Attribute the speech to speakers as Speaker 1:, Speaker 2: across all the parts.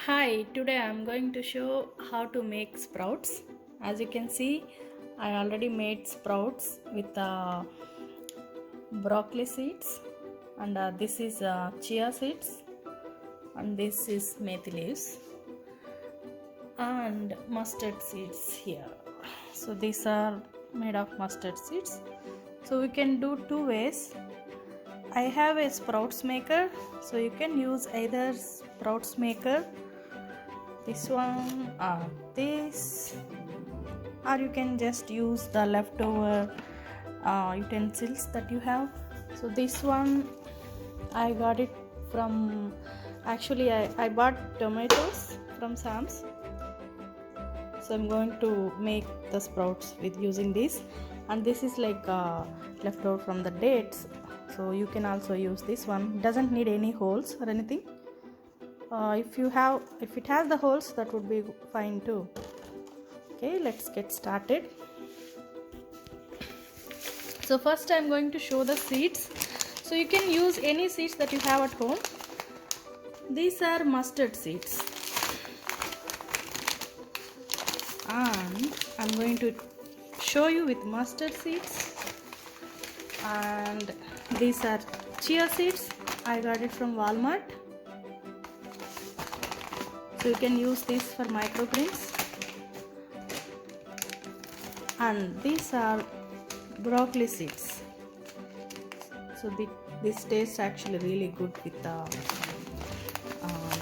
Speaker 1: Hi, today I'm going to show how to make sprouts. As you can see, I already made sprouts with broccoli seeds, and this is chia seeds, and this is methi leaves, and mustard seeds here. So these are made of mustard seeds. So we can do two ways. I have a sprouts maker, so you can use either sprouts maker, this one or this, or you can just use the leftover utensils that you have. So this one I got it from, actually I bought tomatoes from Sam's, so I'm going to make the sprouts with using this. And this is like leftover from the dates, so you can also use this one. It doesn't need any holes or anything. If it has the holes, that would be fine too. Okay, let's get started. So first I'm going to show the seeds. So you can use any seeds that you have at home. These are mustard seeds, and I'm going to show you with mustard seeds. And these are chia seeds. I got it from Walmart, so you can use this for microgreens. And these are broccoli seeds, so this tastes actually really good with the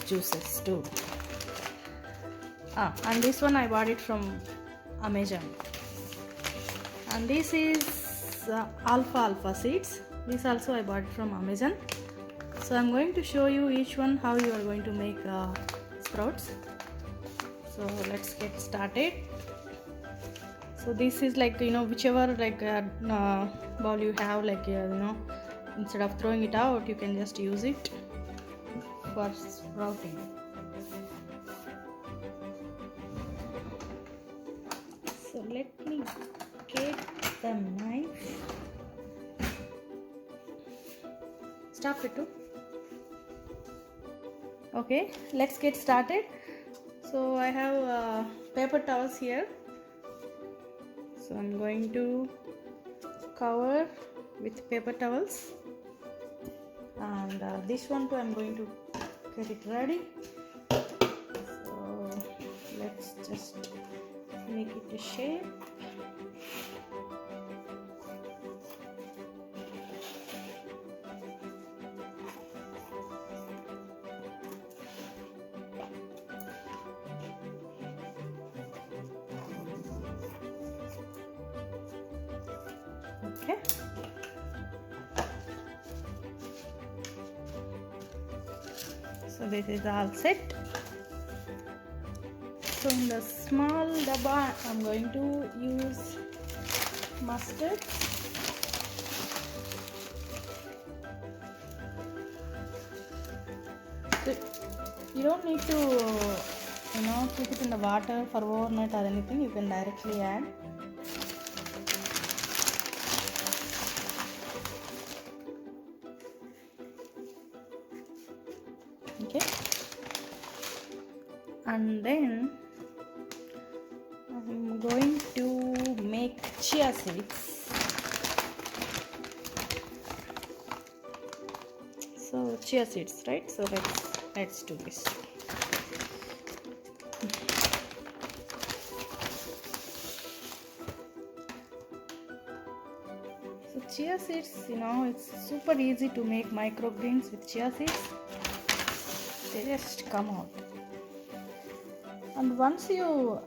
Speaker 1: juices too. And this one I bought it from Amazon. And this is alfalfa seeds. This also I bought it from Amazon. So I'm going to show you each one how you are going to make sprouts. So let's get started. So this is like, whichever like bowl you have, like instead of throwing it out, you can just use it for sprouting. So let me get the knife. Stop it too. Okay, let's get started. So I have paper towels here. So I'm going to cover with paper towels, and this one too I'm going to get it ready. So let's just make it a shape. Okay. So this is all set. So in the small dabba, I'm going to use mustard. So you don't need to keep it in the water for overnight or anything. You can directly add. Okay, and then I'm going to make chia seeds. So chia seeds, right? So let's do this. So chia seeds, it's super easy to make microgreens with chia seeds. They just come out. And once you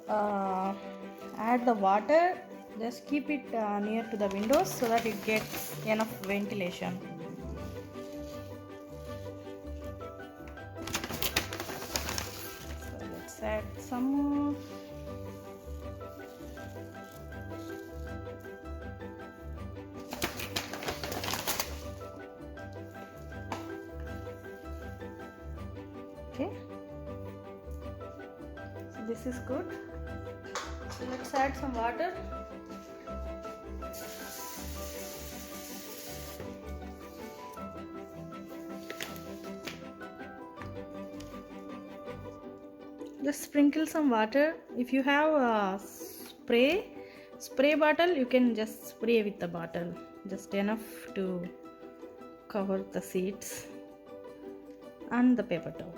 Speaker 1: add the water, just keep it near to the windows so that it gets enough ventilation. So let's add some more. Okay, so this is good. So let's add some water. Just sprinkle some water. If you have a spray bottle, you can just spray with the bottle, just enough to cover the seeds and the paper towel.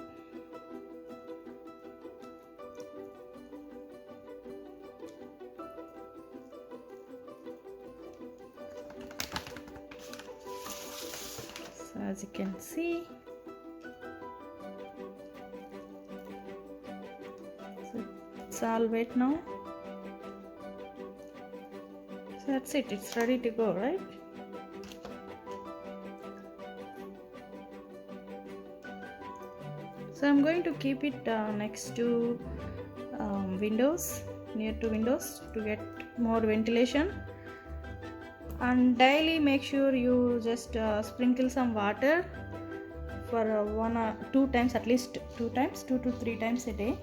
Speaker 1: So as you can see, so it's all wet now. So that's it, it's ready to go, right? So I'm going to keep it next to windows, near to windows, to get more ventilation. And daily make sure you just sprinkle some water for 1 or 2 times, at least 2 times, 2 to 3 times a day.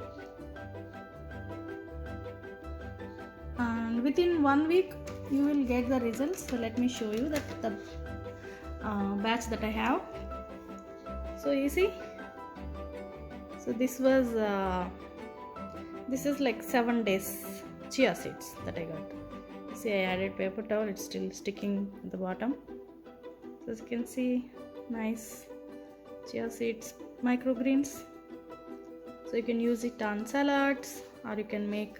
Speaker 1: And within 1 week you will get the results. So let me show you that the batch that I have. So you see, so this is like 7 days chia seeds that I got. See, I added paper towel, it's still sticking at the bottom. So as you can see, nice chia seeds, microgreens. So you can use it on salads, or you can make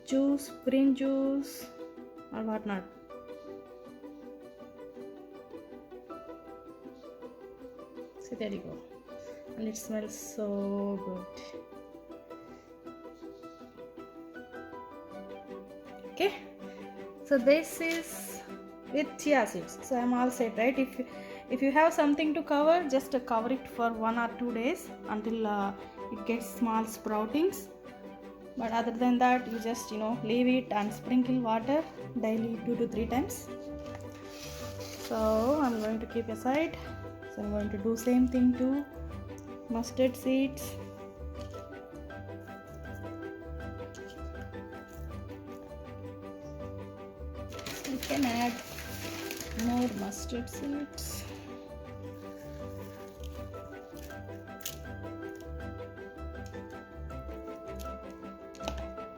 Speaker 1: juice, green juice, or whatnot. See, there you go. And it smells so good. Okay, so this is with chia seeds. So I'm all set, right? If you have something to cover, just cover it for 1 or 2 days until it gets small sproutings. But other than that, you just leave it and sprinkle water daily 2 to 3 times. So I'm going to keep aside. So I'm going to do same thing to mustard seeds. We can add more mustard seeds.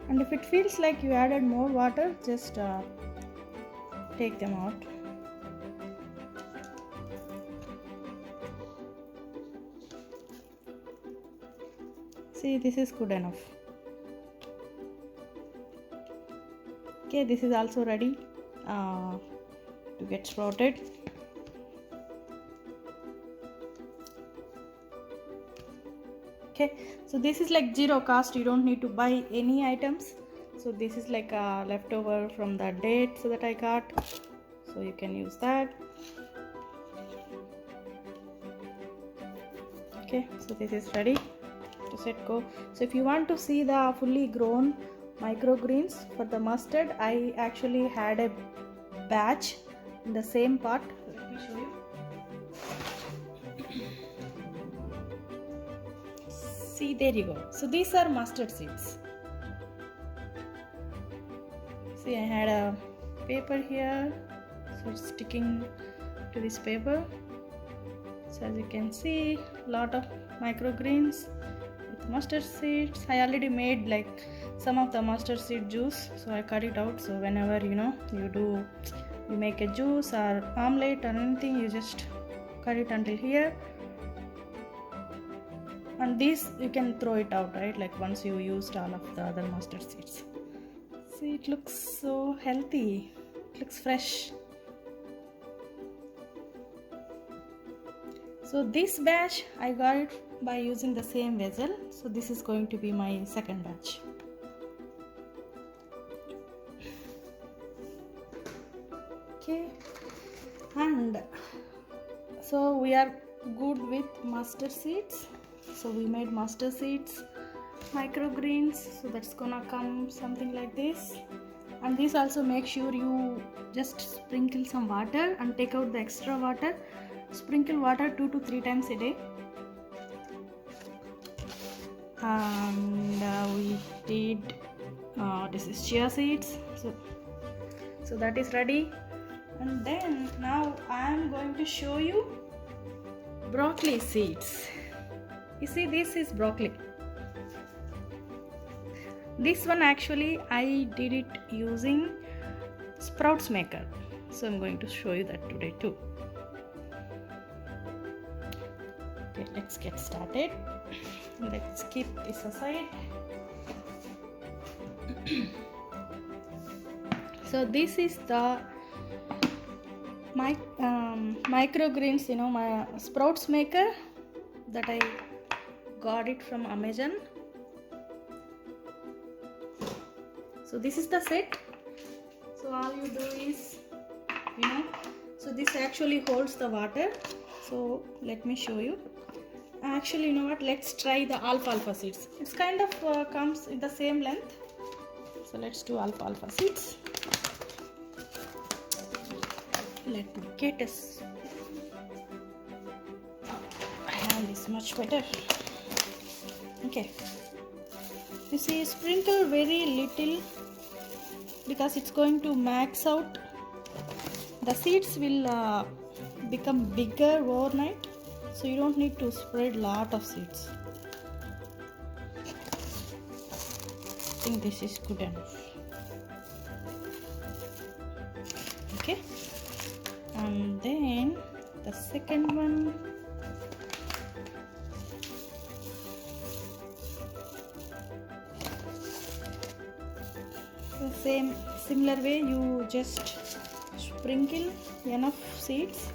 Speaker 1: And if it feels like you added more water, just take them out. See, this is good enough. Okay, this is also ready to get sprouted. Okay, so this is like zero cost, you don't need to buy any items. So this is like a leftover from the date that I got, so you can use that. Okay, so this is ready to set go. So if you want to see the fully grown microgreens for the mustard, I actually had a batch in the same pot. Let me show you. See, there you go. So these are mustard seeds. See, I had a paper here, so it's sticking to this paper. So as you can see, a lot of microgreens with mustard seeds. I already made like some of the mustard seed juice, so I cut it out. So whenever you make a juice or omelette or anything, you just cut it until here. And this you can throw it out, right? Like once you used all of the other mustard seeds. See, it looks so healthy. It looks fresh. So this batch I got it by using the same vessel. So this is going to be my second batch. Okay, and so we are good with mustard seeds. So we made mustard seeds, microgreens, so that's gonna come something like this. And this also, make sure you just sprinkle some water and take out the extra water. Sprinkle water 2 to 3 times a day. And we did this is chia seeds, so that is ready. And then now I am going to show you broccoli seeds. You see, this is broccoli. This one actually I did it using sprouts maker, so I'm going to show you that today too. Okay, let's get started. Let's keep this aside. So this is the microgreens, my sprouts maker that I got it from Amazon. So this is the set. So all you do is, so this actually holds the water. So let me show you. Actually, let's try the alfalfa seeds. It's kind of comes in the same length. So let's do alfalfa seeds. Let me get this. I have this much better. Okay. You see, sprinkle very little because it's going to max out. The seeds will become bigger overnight, so you don't need to spread lot of seeds. I think this is good enough. Okay, and then the second one. The similar way, you just sprinkle enough seeds.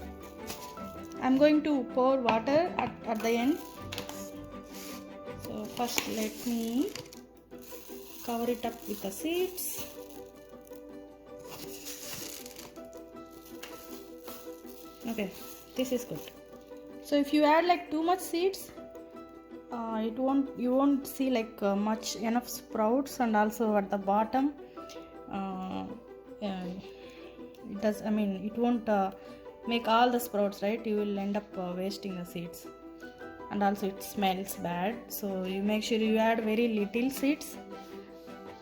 Speaker 1: I'm going to pour water at the end. So first let me cover it up with the seeds. Okay, this is good. So if you add like too much seeds, you won't see like much enough sprouts, and also at the bottom it won't make all the sprouts, right? You will end up wasting the seeds, and also it smells bad. So you make sure you add very little seeds,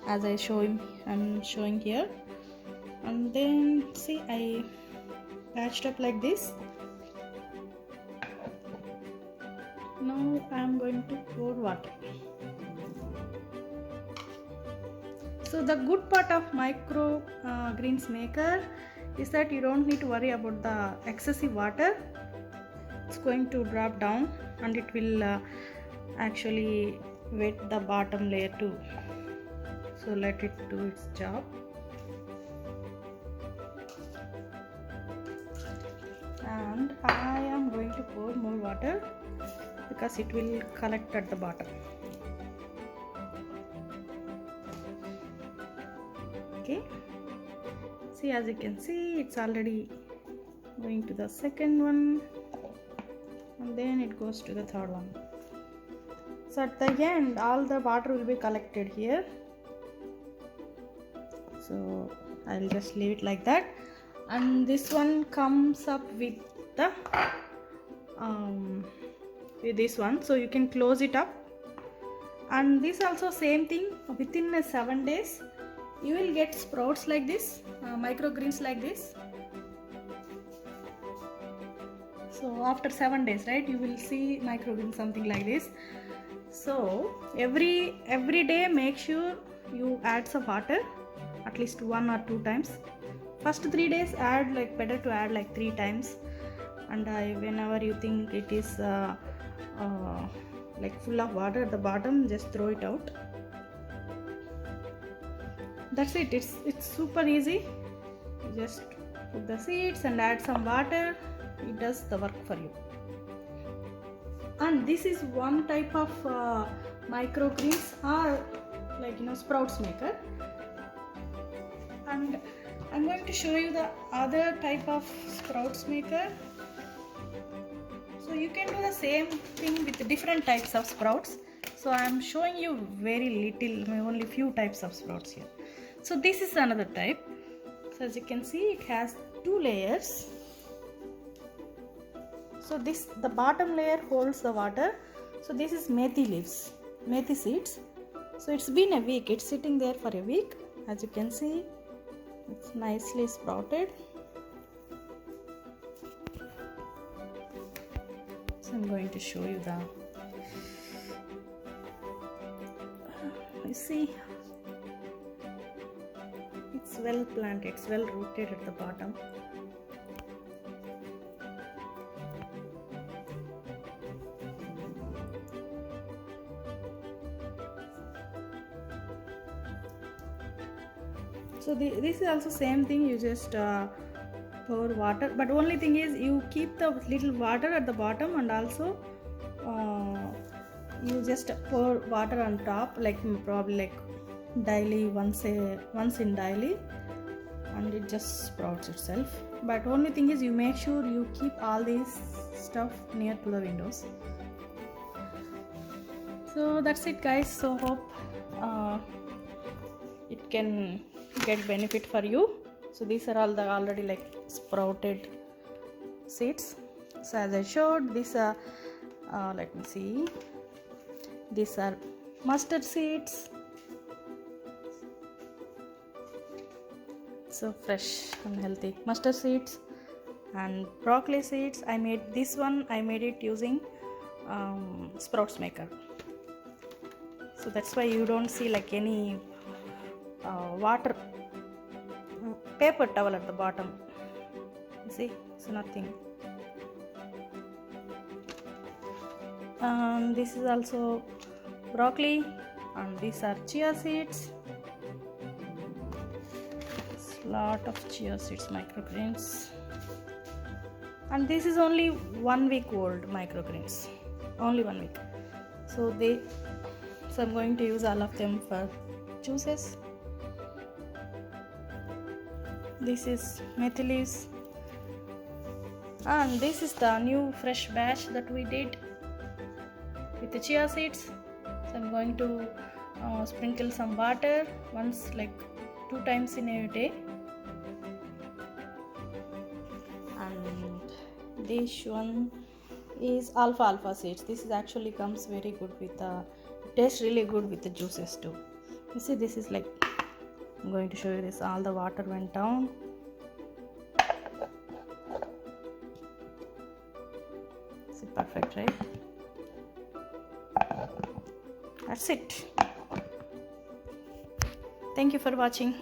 Speaker 1: as I'm showing here. And then see, I patched up like this. Now I'm going to pour water. So the good part of micro greens maker is that you don't need to worry about the excessive water. It's going to drop down, and it will actually wet the bottom layer too. So let it do its job. And I am going to pour more water because it will collect at the bottom. Okay, see, as you can see, it's already going to the second one, and then it goes to the third one. So at the end, all the water will be collected here. So I'll just leave it like that. And this one comes up with the with this one, so you can close it up. And this also same thing, within 7 days you will get sprouts like this, microgreens like this. So after 7 days, right, you will see microgreens something like this. So every day make sure you add some water at least 1 or 2 times. First 3 days better to add like 3 times, and whenever you think it is like full of water at the bottom, just throw it out. That's it. It's super easy. You just put the seeds and add some water. It does the work for you. And this is one type of microgreens, or sprouts maker. And I'm going to show you the other type of sprouts maker. So you can do the same thing with different types of sprouts. So I'm showing you very little, only few types of sprouts here. So this is another type. So as you can see, it has 2 layers. So the bottom layer holds the water. So this is methi leaves, methi seeds. So it's been a week, it's sitting there for a week. As you can see, it's nicely sprouted. So I'm going to show you you see, It's well planted, it's well rooted at the bottom. So this is also same thing. You just pour water, but only thing is you keep the little water at the bottom, and also you just pour water on top, like probably like daily, once in daily, and it just sprouts itself. But only thing is you make sure you keep all these stuff near to the windows. So that's it, guys. So hope it can get benefit for you. So these are all the already like sprouted seeds. So as I showed, these are let me see, these are mustard seeds, so fresh and healthy mustard seeds, and broccoli seeds. I made this one, I made it using sprouts maker. So that's why you don't see like any water paper towel at the bottom. You see, so nothing. This is also broccoli, and these are chia seeds. Lot of chia seeds, microgreens, and this is only 1 week old microgreens, only 1 week. So I'm going to use all of them for juices. This is methi leaves, and this is the new fresh batch that we did with the chia seeds. So I'm going to sprinkle some water once, like 2 times in a day. And this one is alfalfa seeds. This is actually comes very good with the, tastes really good with the juices too. You see, this is like, I'm going to show you this, all the water went down. It's perfect, right? That's it. Thank you for watching.